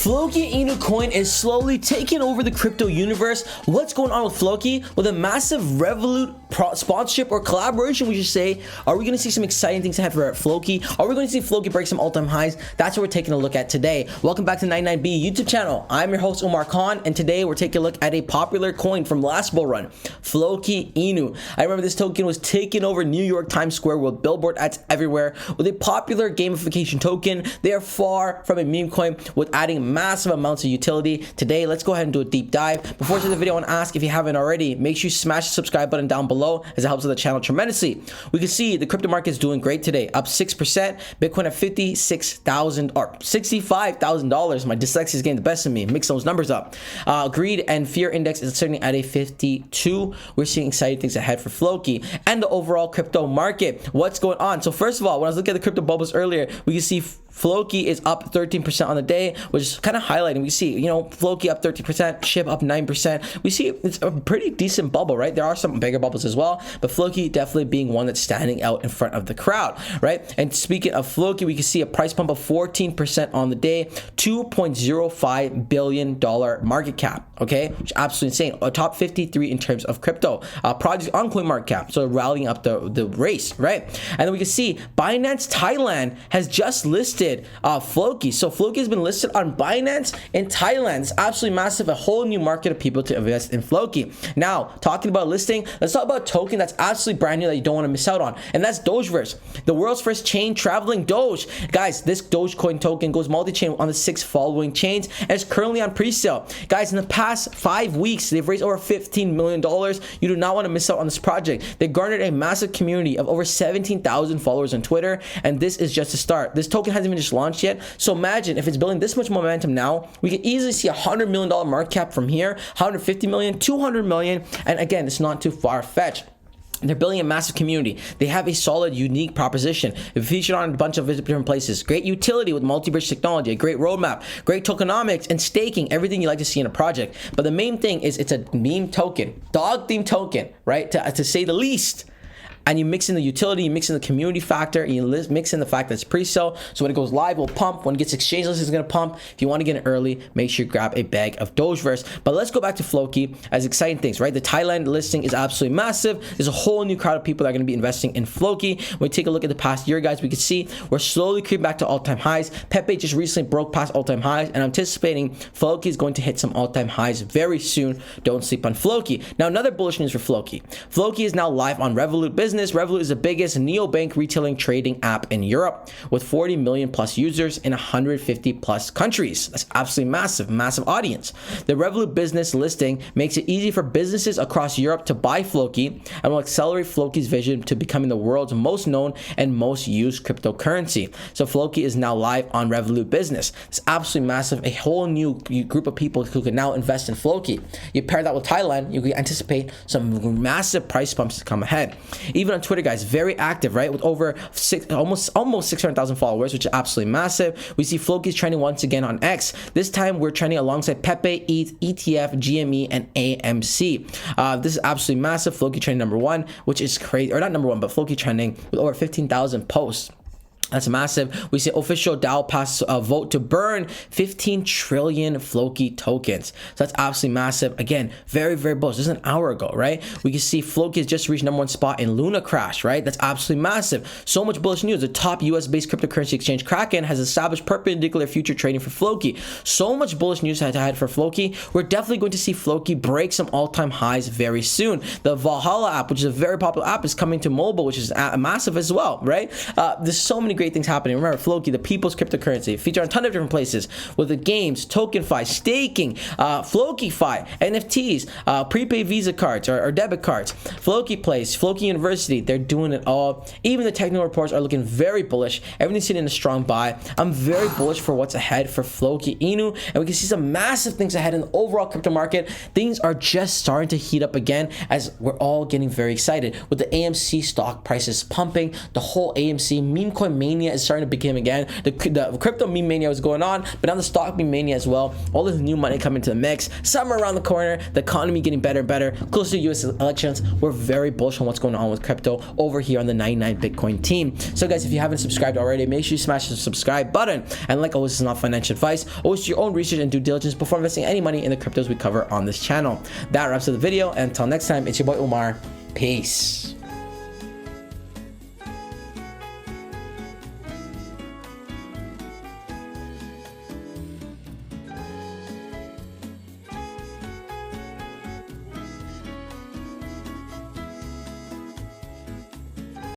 Floki Inu coin is slowly taking over the crypto universe. What's going on with Floki? With a massive Revolut sponsorship or collaboration, we should say. Are we going to see some exciting things ahead for Floki? Are we going to see Floki break some all-time highs? That's what we're taking a look at today. Welcome back to 99B YouTube channel. I'm your host Omar Khan, and today we're taking a look at a popular coin from last bull run, Floki Inu. I remember this token was taking over New York Times Square with billboard ads everywhere. With a popular gamification token, they are far from a meme coin with adding massive amounts of utility. Today, let's go ahead and do a deep dive. Before we start the video, I want to ask, if you haven't already, make sure you smash the subscribe button down below, as it helps with the channel tremendously. We can see the crypto market is doing great today, up 6%. Bitcoin at $56,000 or $65,000. My dyslexia is getting the best of me. Mix those numbers up. Greed and fear index is sitting at a 52. We're seeing exciting things ahead for Floki and the overall crypto market. What's going on? So first of all, when I was looking at the crypto bubbles earlier, we can see Floki is up 13% on the day, which is kind of highlighting. We see, Floki up 13%, SHIB up 9%. We see it's a pretty decent bubble, right? There are some bigger bubbles as well, but Floki definitely being one that's standing out in front of the crowd, right? And speaking of Floki, we can see a price pump of 14% on the day, $2.05 billion market cap, okay? Which is absolutely insane. A top 53 in terms of crypto projects on coin market cap, so rallying up the race, right? And then we can see Binance Thailand has just listed Floki. So Floki has been listed on Binance in Thailand. It's absolutely massive. A whole new market of people to invest in Floki. Now, talking about listing, let's talk about a token that's absolutely brand new that you don't want to miss out on. And that's Dogeverse, the world's first chain traveling Doge. Guys, this Dogecoin token goes multi-chain on the 6 following chains and is currently on pre-sale. Guys, in the past 5 weeks, they've raised over $15 million. You do not want to miss out on this project. They garnered a massive community of over 17,000 followers on Twitter, and this is just a start. This token hasn't even just launched yet, so imagine if it's building this much momentum now, we could easily see $100 million market cap from here, 150 million, 200 million, and again, it's not too far-fetched. They're building a massive community. They have a solid, unique proposition. They're featured on a bunch of different places. Great utility with multi-bridge technology, a great roadmap, great tokenomics, and staking, everything you like to see in a project. But the main thing is it's a meme token, dog-themed token, right? To say the least. And you mix in the utility, you mix in the community factor, and you mix in the fact that it's pre-sale. So when it goes live, it will pump. When it gets exchanged listed, it's going to pump. If you want to get it early, make sure you grab a bag of Dogeverse. But let's go back to Floki as exciting things, right? The Thailand listing is absolutely massive. There's a whole new crowd of people that are going to be investing in Floki. When we take a look at the past year, guys, we can see we're slowly creeping back to all-time highs. Pepe just recently broke past all-time highs, and I'm anticipating Floki is going to hit some all-time highs very soon. Don't sleep on Floki. Now, another bullish news for Floki. Floki is now live on Revolut Business. Revolut is the biggest neobank retailing trading app in Europe with 40 million plus users in 150 plus countries. That's absolutely massive audience. The Revolut Business listing makes it easy for businesses across Europe to buy Floki and will accelerate Floki's vision to becoming the world's most known and most used cryptocurrency. So Floki is now live on Revolut Business. It's absolutely massive. A whole new group of people who can now invest in Floki. You pair that with Thailand, you can anticipate some massive price bumps to come ahead. Even on Twitter, guys, very active, right? With over almost 600,000 followers, which is absolutely massive. We see Floki's trending once again on X. This time we're trending alongside Pepe, ETH, ETF, GME, and AMC. This is absolutely massive. Floki trending #1, which is crazy, or not #1, but Floki trending with over 15,000 posts. That's massive. We see official DAO pass a vote to burn 15 trillion Floki tokens. So that's absolutely massive. Again, very bullish. This is an hour ago, right? We can see Floki has just reached #1 spot in Luna Crash, right? That's absolutely massive. So much bullish news. The top US-based cryptocurrency exchange, Kraken, has established perpendicular future trading for Floki. So much bullish news ahead for Floki. We're definitely going to see Floki break some all-time highs very soon. The Valhalla app, which is a very popular app, is coming to mobile, which is massive as well, right? There's so many great things happening. Remember, Floki, the people's cryptocurrency, featured on a ton of different places with the games, TokenFi, staking, FlokiFi, NFTs, prepaid Visa cards or debit cards, Floki Place, Floki University. They're doing it all. Even the technical reports are looking very bullish. Everything's sitting in a strong buy. I'm very bullish for what's ahead for Floki Inu, and we can see some massive things ahead in the overall crypto market. Things are just starting to heat up again as we're all getting very excited with the AMC stock prices pumping. The whole AMC meme coin main mania is starting to begin again. The crypto meme mania was going on, but now the stock meme mania as well. All this new money coming to the mix. Summer around the corner. The economy getting better and better. Close to US elections. We're very bullish on what's going on with crypto over here on the 99 Bitcoin team. So guys, if you haven't subscribed already, make sure you smash the subscribe button. And like always, this is not financial advice. Always do your own research and due diligence before investing any money in the cryptos we cover on this channel. That wraps up the video. And until next time, it's your boy Umar. Peace.